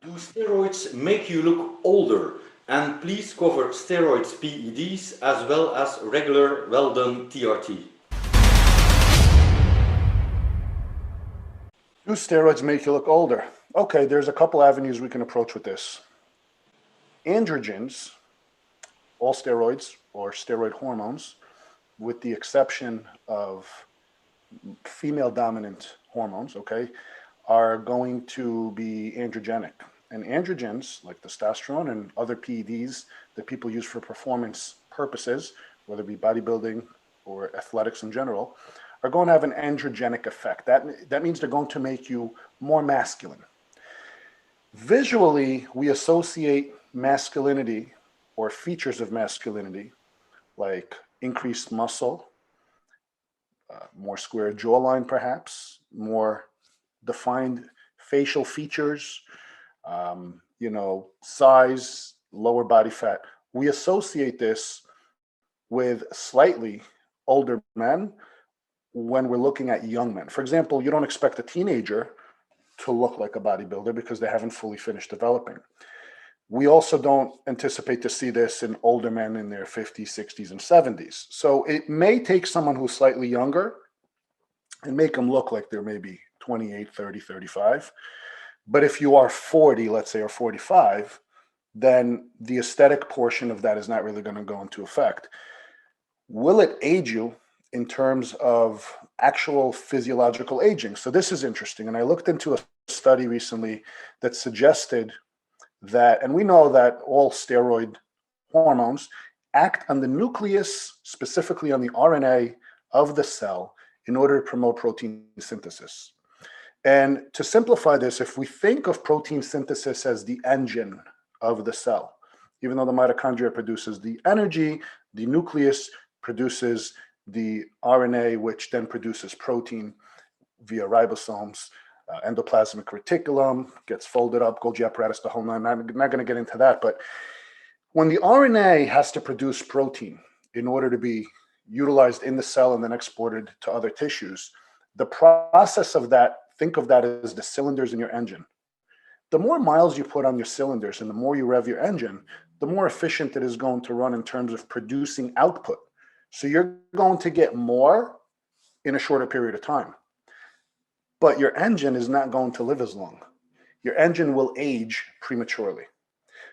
Do steroids make you look older? And please cover steroids PEDs as well as regular well-done TRT. Do steroids make you look older? Okay, there's a couple avenues we can approach with this. Androgens, all steroids or steroid hormones, with the exception of female dominant hormones, okay, are going to be androgenic. And androgens, like testosterone and other PEDs that people use for performance purposes, whether it be bodybuilding or athletics in general, are going to have an androgenic effect. That means they're going to make you more masculine. Visually, we associate masculinity or features of masculinity like increased muscle, more square jawline, perhaps, more defined facial features, size, lower body fat. We associate this with slightly older men when we're looking at young men. For example, you don't expect a teenager to look like a bodybuilder because they haven't fully finished developing. We also don't anticipate to see this in older men in their 50s, 60s, and 70s. So it may take someone who's slightly younger and make them look like they're maybe 28, 30, 35. But if you are 40, let's say, or 45, then the aesthetic portion of that is not really going to go into effect. Will it age you in terms of actual physiological aging? So this is interesting. And I looked into a study recently that suggested that, and we know that all steroid hormones act on the nucleus, specifically on the RNA of the cell, in order to promote protein synthesis. And to simplify this, if we think of protein synthesis as the engine of the cell, even though the mitochondria produces the energy, the nucleus produces the RNA, which then produces protein via ribosomes, endoplasmic reticulum, gets folded up, Golgi apparatus, the whole nine. I'm not going to get into that, but when the RNA has to produce protein in order to be utilized in the cell and then exported to other tissues, the process of that, think of that as the cylinders in your engine. The more miles you put on your cylinders and the more you rev your engine, the more efficient it is going to run in terms of producing output. So you're going to get more in a shorter period of time. But your engine is not going to live as long. Your engine will age prematurely.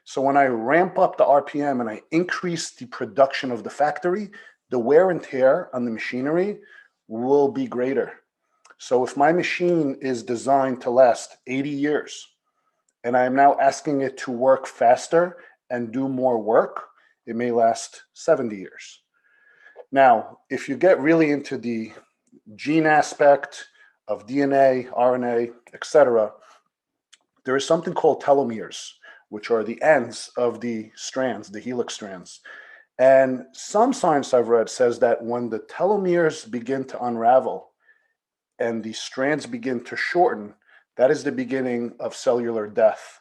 So when I ramp up the RPM and I increase the production of the factory, the wear and tear on the machinery will be greater. So if my machine is designed to last 80 years and I'm now asking it to work faster and do more work, it may last 70 years. Now, if you get really into the gene aspect of DNA, RNA, etc., there is something called telomeres, which are the ends of the strands, the helix strands. And some science I've read says that when the telomeres begin to unravel and the strands begin to shorten, that is the beginning of cellular death.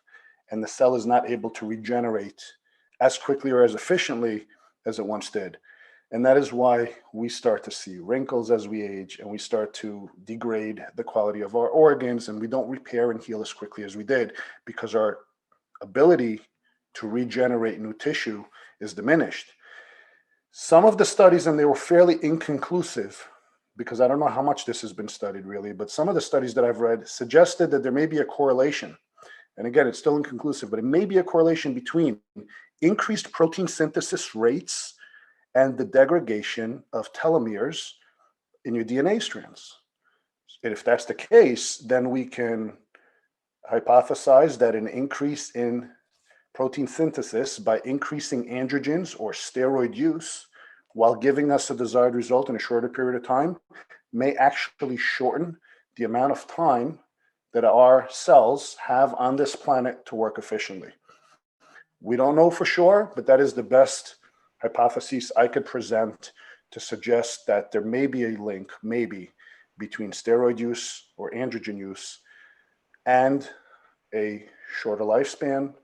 And the cell is not able to regenerate as quickly or as efficiently as it once did. And that is why we start to see wrinkles as we age, and we start to degrade the quality of our organs, and we don't repair and heal as quickly as we did because our ability to regenerate new tissue is diminished. Some of the studies, and they were fairly inconclusive, because I don't know how much this has been studied really, but some of the studies that I've read suggested that there may be a correlation. And again, it's still inconclusive, but it may be a correlation between increased protein synthesis rates and the degradation of telomeres in your DNA strands. And if that's the case, then we can hypothesize that an increase in protein synthesis by increasing androgens or steroid use while giving us a desired result in a shorter period of time may actually shorten the amount of time that our cells have on this planet to work efficiently. We don't know for sure, but that is the best hypothesis I could present to suggest that there may be a link, maybe, between steroid use or androgen use and a shorter lifespan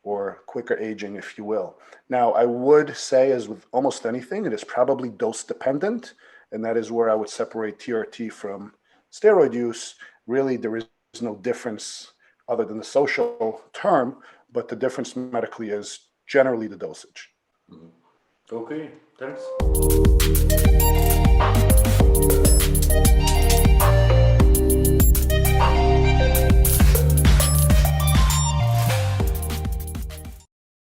or quicker aging, if you will. Now, I would say, as with almost anything, it is probably dose dependent, and that is where I would separate TRT from steroid use. Really, there is no difference other than the social term, but the difference medically is generally the dosage. Okay, thanks.